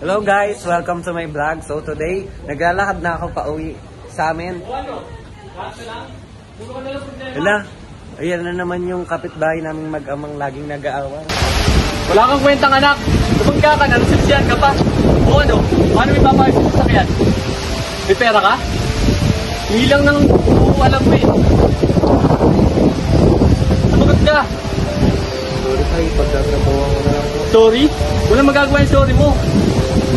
Hello guys! Welcome to my vlog. So today, naglalakad na ako pauwi sa amin. Hala, ayan na naman yung kapitbahay naming mag-amang laging nag-aaway. Wala kang kwentang anak. Tumangga ka, nalusisyan ka pa. O ano, paano may papayos sa sasakyan? May pera ka? Hindi lang nang alam mo eh. Sumagot ka. Sorry tayo, pagkatrabaho ko na lang po. Sorry? Walang magagawa yung sorry mo.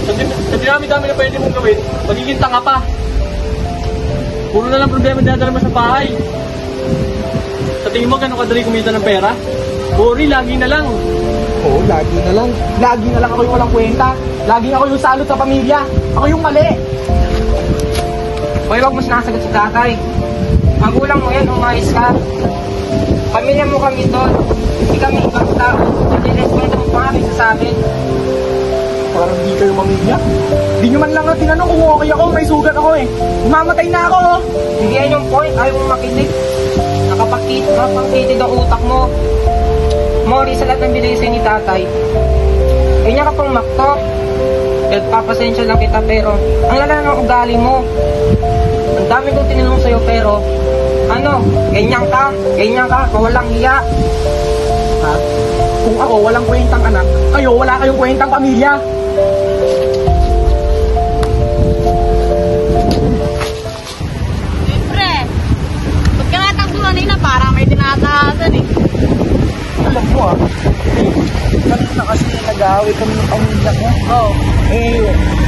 Sa dinami-dami na pwede mong gawin, magiging tanga pa. Puro na lang problema dadala mo sa bahay. Sa tingin mo, gano'ng kadali kumita ng pera? Sorry, lagi na lang. Oo, lagi na lang. Lagi na lang ako yung walang kwenta. Lagi ako yung salot sa pamilya. Ako yung mali. Hoy, wag mo sinasagot si tatay. Magulang mo yan, umayos ka. Pamilya mo kami doon. Hindi kami ibang tao. Hindi respeto mo pa kami sa amin. Parang di kayo pamilya. Di nyo man lang na tinanong kung okay ako, may sugat ako eh. Mamatay na ako oh. Sige, yan yung point. Ayaw mong makinig. Nakapangkitid ang utak mo. Mori sa lahat ng bilisin ni tatay. Ganyan ka pang makto. Papasensya lang kita pero ang lala ng ugali mo. Ang dami kong tinanong sa'yo pero ano, ganyan ka, walang hiya. Ha? Kung ako walang kwentang anak, kayo wala kayong kwentang pamilya. Siyempre, ba't ka natakbuhan na para may tinatahasan eh? Alam mo kanina kasi nag-aaway kami ng pamilya ko. Oo.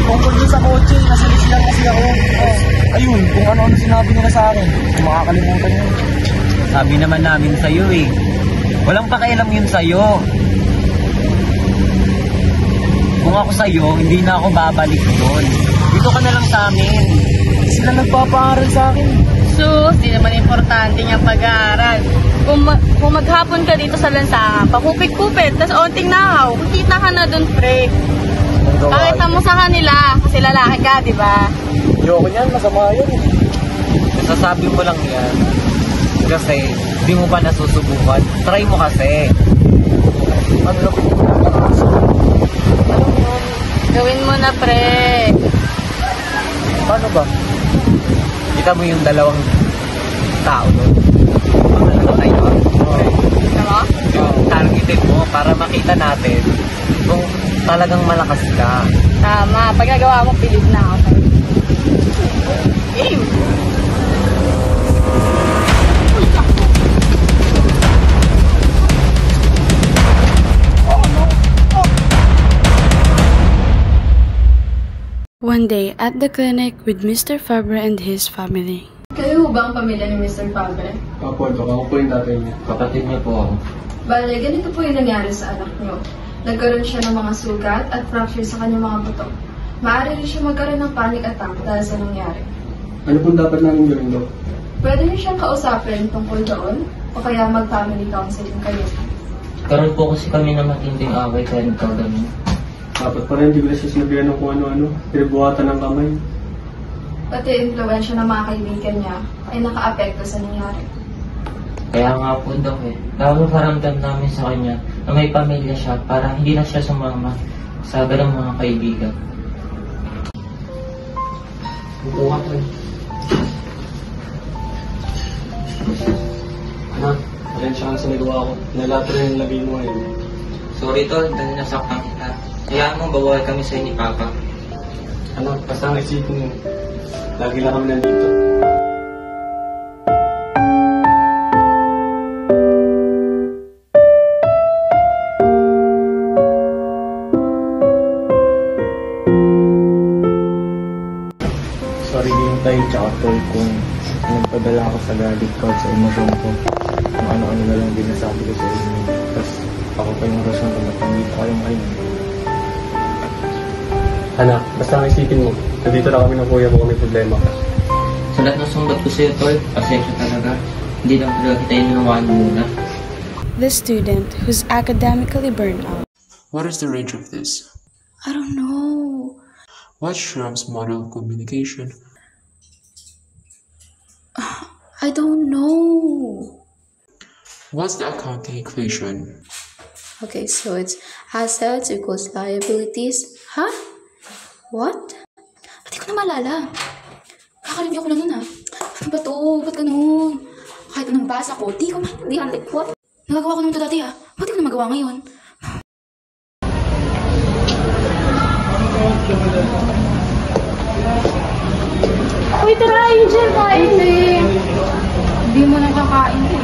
Tungkol din sa kotse, nasilis lang kasi ako. Ayun, kung ano-ano sinabi nila sa akin. Makakalimutan yun. Sabi naman namin sa'yo eh. Walang pakialam yun sa'yo. Kung ako sa'yo, hindi na ako babalik doon. Dito ka na lang sa amin. Sila nagpapaaral sa akin. Sus, di naman importante niyang pag-aaral. Kung maghapon ka dito sa lansangan, pakupit-kupit, tas onting nahaw, kita ka na dun, pre. Pakita mo sa kanila, kasi lalaki ka, di ba? Ayoko niyan, masama yun. Nasasabi mo lang yan. Kasi, di mo pa nasusubukan. Try mo kasi. Ano lang Gawin mo na, pre. Paano ba? Kita mo yung dalawang tao doon. Ano tayo? Ano? Yung targeted mo para makita natin kung talagang malakas ka. Tama, pag nagawa mo, pilit na ako. Game! One day at the clinic with Mr. Fabre and his family. Kayo ba ang pamilya ni Mr. Fabre? Opo, ako po yung tatay niya. Kapatid niyo po ako. Bale, ganito po yung nangyari sa anak niyo. Nagkaroon siya ng mga sugat at fracture sa kanyang mga buto. Maaari rin siya magkaroon ng panic attack dahil sa nangyari. Ano pong dapat namin gawin daw? Pwede niyo siyang kausapin tungkol doon o kaya mag-family counseling kayo. Karoon po kasi kami na matinding away kaya nagkaganon. Dapat pa rin, hindi ko na siya sinabihan ng kung ano-ano. Pinabuhatan ng kamay. Pati influensya ng mga kaibigan niya ay naka-apekto sa nangyari. Kaya nga po daw Lalo paramdam namin sa kanya na may pamilya siya para hindi na siya sumama sa ganang mga kaibigan. Bukuha ko Anak, pasensya ka sa nagawa ko. Nalato na yung labi mo ngayon. Sorry tol, dahil nasaktan kita. Hayaan mo bawal kami sa ni Papa. Anak, basta ang isipin mo. Lagi lang kami nandito. Sorry din tayo tsaka tol kung nagpadala ako sa galit ko at sa emosyon ko. Kung ano-ano na lang din nasabi ko sa inyo. Tapos ako pa yung rason kung nandito kayong ngayon. Anak, basta ang isipin mo. Nandito na kami ng kuya mo kung may problema ka. Sa lahat ng sumbat ko sa'yo tol, pasensya talaga. Hindi lang talaga kita inunuwaan muna. The student who's academically burned out. What is the range of this? I don't know. What's Schramm's model of communication? I don't know. What's the accounting equation? Okay, so it's assets equals liabilities. Huh? What? Ba't di ko na maalala? Kakarinig ko lang yun ah. Ano ba to? Ba't ganun? Kahit anong basa ko, di ko maintindihan. Like what? Nagagawa ko naman ito dati ah. Ba't di ko na magawa ngayon? Uy, tara, Angel, kain eh. Hindi mo na kakain din.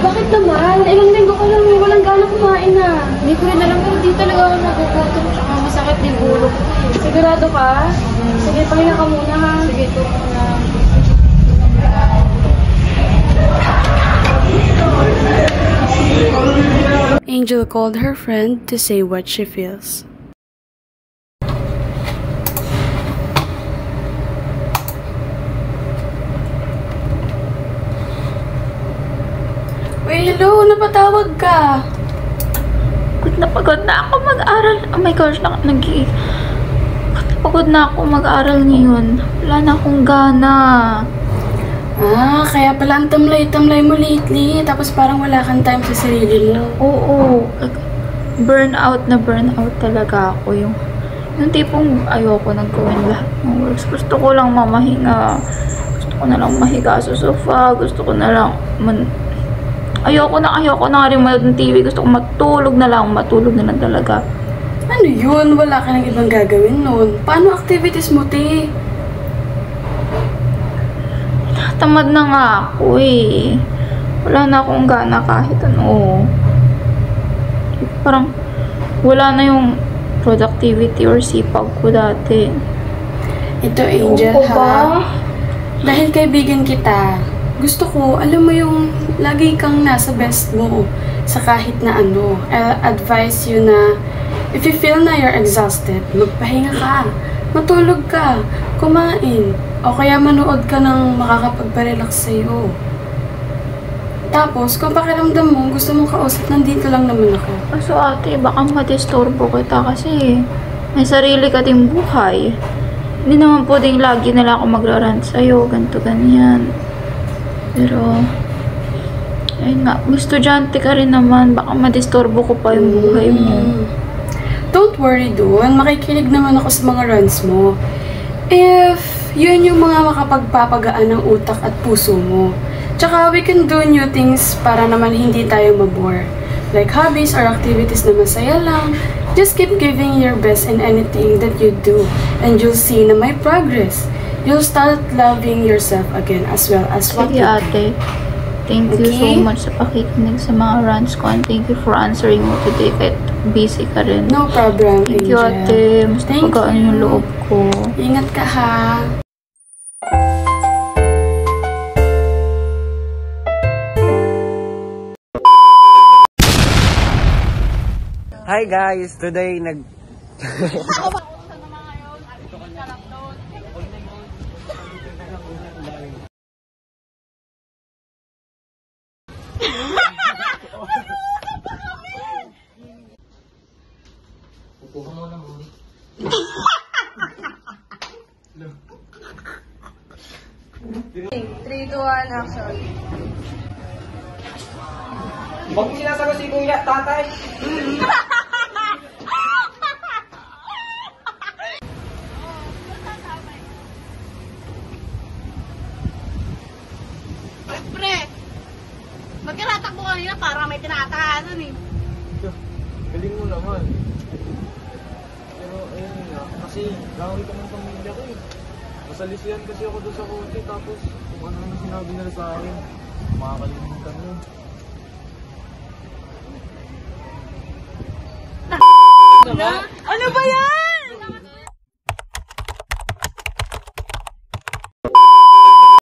Bakit naman? Ilang linggo ka lang, walang gana kumain na. Hindi ko rin alam kung di talaga ako nagugutom. Tsaka masakit din ulo ko. Sigurado ka? Sige, pahinga ka muna ha. Sige, ito muna. Angel called her friend to say what she feels. Uy, hello, napatawag ka. Pagod na ako mag-aral. Oh my gosh, pagod na ako mag-aral ngayon. Wala na akong gana. Ah, kaya pala ang tamlay-tamlay mo lately. Tapos parang wala kang time sa sarili mo. Oo, burnout talaga ako. Yung tipong ayoko nang gawin lahat ng works. Gusto ko lang mamahinga. Gusto ko na lang mahiga sa sofa. Gusto ko na lang ayoko na rin manood ng TV. Gusto ko matulog na lang talaga. Ano yun? Wala ka nang ibang gagawin nun. Paano activities mo, te? Tamad na nga ako eh. Wala na akong gana kahit ano. Parang wala na yung productivity or sipag ko dati. Ito, Angel, ha? Dahil kaibigan kita, gusto ko, alam mo yung lagi kang nasa best mo sa kahit na ano. I'll advise you na if you feel na you're exhausted, magpahinga ka, matulog ka, kumain, o kaya manood ka ng makakapagpa-relax sa'yo. Tapos, kung pakiramdam mo, gusto mong kausap, nandito lang naman ako. So ate, baka madisturbo kita kasi may sarili ka ding buhay. Hindi naman pwedeng lagi na lang ako magrarant sa'yo, ganito, ganyan. Pero, ayun nga, estudyante ka rin naman, baka madisturbo ko pa yung buhay mo. Don't worry doon, makikinig naman ako sa mga rants mo. If yun yung mga makapagpapagaan ng utak at puso mo. Tsaka we can do new things para naman hindi tayo mabore. Like hobbies or activities na masaya lang. Just keep giving your best in anything that you do. And you'll see na may progress. You'll start loving yourself again as well as what Sige you do. ate, thank you so much sa pakikinig sa mga rants ko and thank you for answering mo today kahit busy ka rin. No problem, Thank you Angel. ate, mas napagaan yung loob ko. Ingat ka ha. Hi guys! Today Kukuha mo na muna. 3, 2, 1, action. Huwag mo sinasagot si Kuya, tatay. Pre, magkaratakbo kanina para may tinatahanan eh. Galing mo naman. Pero ayun nga, kasi gawin ka ng pamilya ko eh. Masalisihan kasi ako doon sa kotse, tapos kung ano naman sinabi nila sa akin, makakalimutan mo. Ano ba yan?